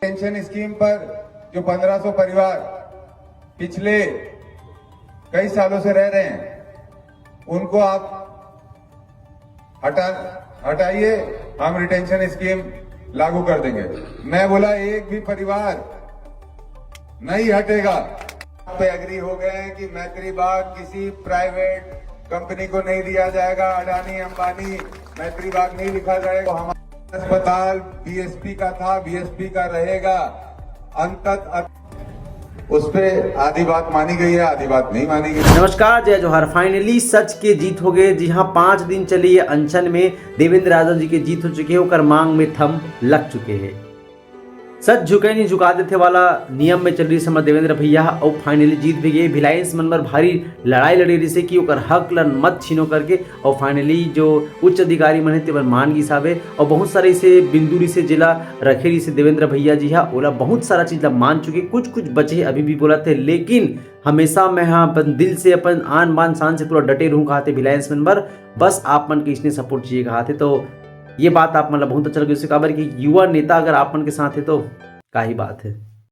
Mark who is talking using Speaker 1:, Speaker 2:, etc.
Speaker 1: Pension scheme पर जो 1500 परिवार पिछले कई सालों से रह रहे हैं, उनको आप हटाइए, हम रिटेंशन स्कीम लागू कर देंगे। मैं बोला एक भी परिवार नहीं हटेगा। पे एग्री हो गए हैं कि मैत्री बाग किसी प्राइवेट कंपनी को नहीं दिया जाएगा। अडानी अंबानी मैत्री बाग नहीं लिखा जाएगा। हमारा अस्पताल बीएसपी का था, बीएसपी का रहेगा। उस पे आधी बात मानी गई है, आधी बात नहीं मानी गई।
Speaker 2: नमस्कार, जय जोहार। फाइनली सच के जीत हो गए। जी हाँ, 5 दिन चली ये अनशन में देवेंद्र यादव जी के जीत हो चुके हैं, होकर मांग में थम लग चुके हैं। सच झुके नहीं झुका देते वाला नियम में चल रही समय देवेंद्र भैया और फाइनली जीत भी गए। भिलायंस मन पर भारी लड़ाई लड़ी रही से कि ओकर हक लन मत छीनो करके, और फाइनली जो उच्च अधिकारी मन है तेवर मान गई साहब, और बहुत सारे इसे बिंदुरी से जिला रखे रही से देवेंद्र भैया जी हाँ ओला बहुत सारा चीज मान चुके। कुछ कुछ बचे अभी भी बोला थे, लेकिन हमेशा मैं हाँ अपन दिल से अपन आन बान शान से पूरा डटे रहूँ कहा थे भिलायंस मन पर। बस आप मन के इसने सपोर्ट चाहिए कहा थे, तो ये बात आप मतलब बहुत अच्छा लगे उससे खबर कि युवा नेता अगर आप मन के साथ है तो क्या ही बात है।